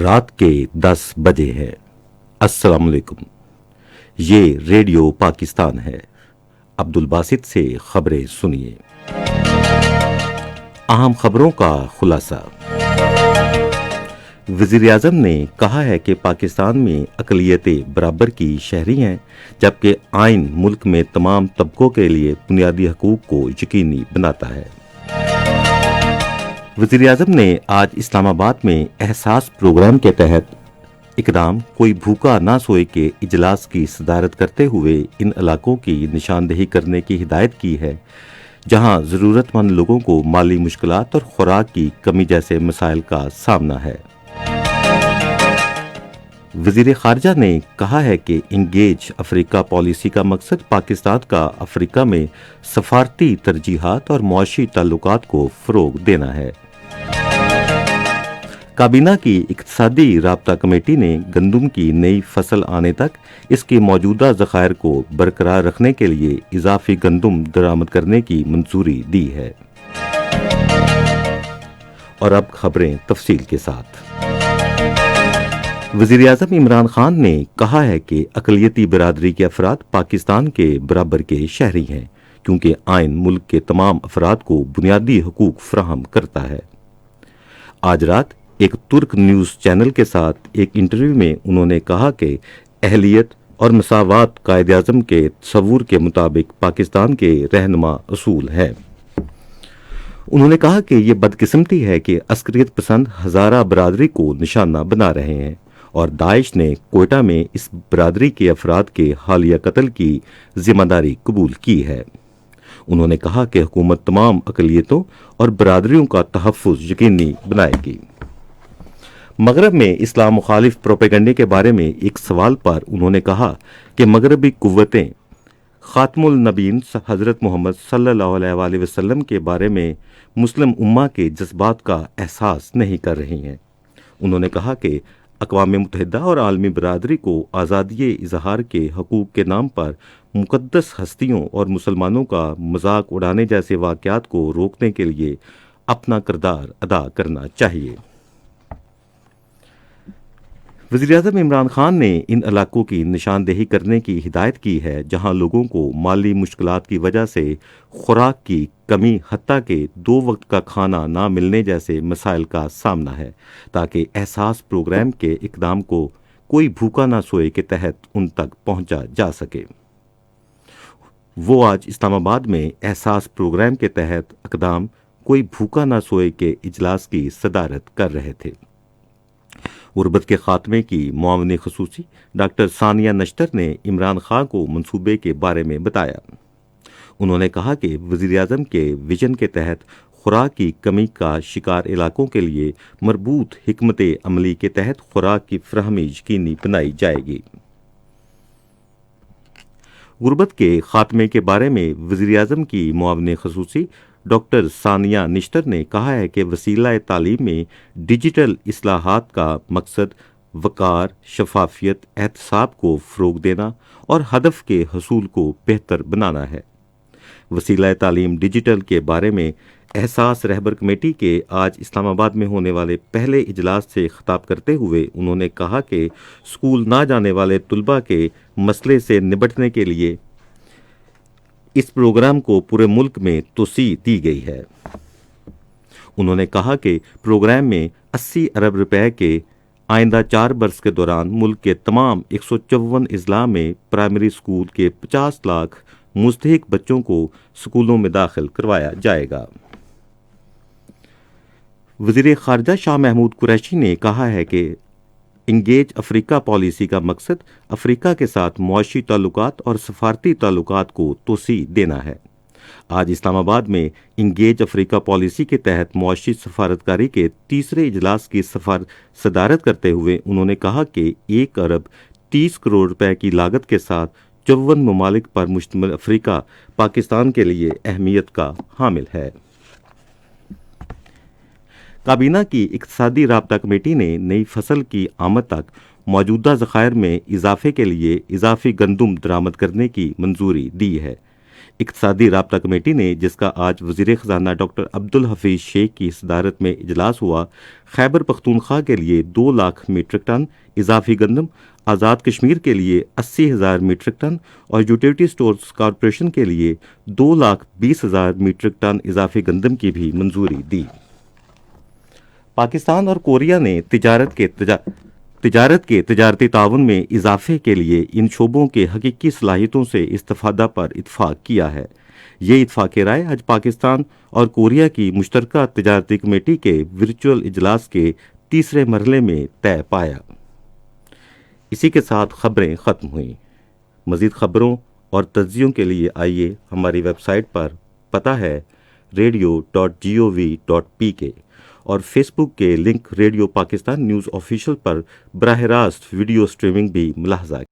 رات کے 10 بجے ہے۔ السلام علیکم، یہ ریڈیو پاکستان ہے۔ عبدالباسط سے خبریں سنیے۔ اہم خبروں کا خلاصہ۔ وزیر اعظم نے کہا ہے کہ پاکستان میں اقلیتیں برابر کی شہری ہیں، جبکہ آئین ملک میں تمام طبقوں کے لیے بنیادی حقوق کو یقینی بناتا ہے۔ وزیر اعظم نے آج اسلام آباد میں احساس پروگرام کے تحت اقدام کوئی بھوکا نہ سوئے کے اجلاس کی صدارت کرتے ہوئے ان علاقوں کی نشاندہی کرنے کی ہدایت کی ہے جہاں ضرورت مند لوگوں کو مالی مشکلات اور خوراک کی کمی جیسے مسائل کا سامنا ہے۔ وزیر خارجہ نے کہا ہے کہ انگیج افریقہ پالیسی کا مقصد پاکستان کا افریقہ میں سفارتی ترجیحات اور معاشی تعلقات کو فروغ دینا ہے۔ کابینہ کی اقتصادی رابطہ کمیٹی نے گندم کی نئی فصل آنے تک اس کے موجودہ ذخائر کو برقرار رکھنے کے لیے اضافی گندم درآمد کرنے کی منظوری دی ہے۔ اور اب خبریں تفصیل کے ساتھ۔ وزیر اعظم عمران خان نے کہا ہے کہ اقلیتی برادری کے افراد پاکستان کے برابر کے شہری ہیں، کیونکہ آئین ملک کے تمام افراد کو بنیادی حقوق فراہم کرتا ہے۔ آج رات ایک ترک نیوز چینل کے ساتھ ایک انٹرویو میں انہوں نے کہا کہ اہلیت اور مساوات قائد اعظم کے تصور کے مطابق پاکستان کے رہنما اصول ہیں۔ انہوں نے کہا کہ یہ بدقسمتی ہے کہ عسکریت پسند ہزارہ برادری کو نشانہ بنا رہے ہیں اور داعش نے کوئٹہ میں اس برادری کے افراد کے حالیہ قتل کی ذمہ داری قبول کی ہے۔ انہوں نے کہا کہ حکومت تمام اقلیتوں اور برادریوں کا تحفظ یقینی بنائے گی۔ مغرب میں اسلام مخالف پروپیگنڈے کے بارے میں ایک سوال پر انہوں نے کہا کہ مغربی قوتیں خاتم النبیین حضرت محمد صلی اللہ علیہ وآلہ وسلم کے بارے میں مسلم امہ کے جذبات کا احساس نہیں کر رہی ہیں۔ انہوں نے کہا کہ اقوام متحدہ اور عالمی برادری کو آزادی اظہار کے حقوق کے نام پر مقدس ہستیوں اور مسلمانوں کا مذاق اڑانے جیسے واقعات کو روکنے کے لیے اپنا کردار ادا کرنا چاہیے۔ وزیر اعظم عمران خان نے ان علاقوں کی نشاندہی کرنے کی ہدایت کی ہے جہاں لوگوں کو مالی مشکلات کی وجہ سے خوراک کی کمی حتیٰ کہ 2 وقت کا کھانا نہ ملنے جیسے مسائل کا سامنا ہے، تاکہ احساس پروگرام کے اقدام کو کوئی بھوکا نہ سوئے کے تحت ان تک پہنچا جا سکے۔ وہ آج اسلام آباد میں احساس پروگرام کے تحت اقدام کوئی بھوکا نہ سوئے کے اجلاس کی صدارت کر رہے تھے۔ غربت کے خاتمے کی معاون خصوصی ڈاکٹر ثانیہ نشتر نے عمران خان کو منصوبے کے بارے میں بتایا۔ انہوں نے کہا کہ وزیر اعظم کے ویژن کے تحت خوراک کی کمی کا شکار علاقوں کے لیے مربوط حکمت عملی کے تحت خوراک کی فراہمی یقینی بنائی جائے گی۔ غربت کے خاتمے کے بارے میں وزیر اعظم کی معاون خصوصی ڈاکٹر ثانیہ نشتر نے کہا ہے کہ وسیلہ تعلیم میں ڈیجیٹل اصلاحات کا مقصد وقار، شفافیت، احتساب کو فروغ دینا اور ہدف کے حصول کو بہتر بنانا ہے۔ وسیلہ تعلیم ڈیجیٹل کے بارے میں احساس رہبر کمیٹی کے آج اسلام آباد میں ہونے والے پہلے اجلاس سے خطاب کرتے ہوئے انہوں نے کہا کہ اسکول نہ جانے والے طلباء کے مسئلے سے نمٹنے کے لیے اس پروگرام کو پورے ملک میں توسیع دی گئی ہے۔ انہوں نے کہا کہ پروگرام میں 80 ارب روپے کے آئندہ 4 برس کے دوران ملک کے تمام 154 اضلاع میں پرائمری اسکول کے 50 لاکھ مستحق بچوں کو اسکولوں میں داخل کروایا جائے گا۔ وزیر خارجہ شاہ محمود قریشی نے کہا ہے کہ انگیج افریقہ پالیسی کا مقصد افریقہ کے ساتھ معاشی تعلقات اور سفارتی تعلقات کو توسیع دینا ہے۔ آج اسلام آباد میں انگیج افریقہ پالیسی کے تحت معاشی سفارتکاری کے تیسرے اجلاس کی صدارت کرتے ہوئے انہوں نے کہا کہ 1 ارب 30 کروڑ روپے کی لاگت کے ساتھ 54 ممالک پر مشتمل افریقہ پاکستان کے لیے اہمیت کا حامل ہے۔ کابینہ کی اقتصادی رابطہ کمیٹی نے نئی فصل کی آمد تک موجودہ ذخائر میں اضافے کے لیے اضافی گندم درآمد کرنے کی منظوری دی ہے۔ اقتصادی رابطہ کمیٹی نے، جس کا آج وزیر خزانہ ڈاکٹر عبدالحفیظ شیخ کی صدارت میں اجلاس ہوا، خیبر پختونخوا کے لیے 2 لاکھ میٹرک ٹن اضافی گندم، آزاد کشمیر کے لیے 80,000 میٹرک ٹن اور یوٹیلیٹی سٹورز کارپوریشن کے لیے 2,20,000 میٹرک ٹن اضافی گندم کی بھی منظوری دی۔ پاکستان اور کوریا نے تجارت کے تجارتی تعاون میں اضافے کے لیے ان شعبوں کے حقیقی صلاحیتوں سے استفادہ پر اتفاق کیا ہے۔ یہ اتفاق رائے آج پاکستان اور کوریا کی مشترکہ تجارتی کمیٹی کے ورچوئل اجلاس کے تیسرے مرحلے میں طے پایا۔ اسی کے ساتھ خبریں ختم ہوئیں۔ مزید خبروں اور تجزیوں کے لیے آئیے ہماری ویب سائٹ پر، پتہ ہے radio.gov.pk، اور فیس بک کے link radio Pakistan news official پر براہ راست ویڈیو سٹریمنگ بھی ملاحظہ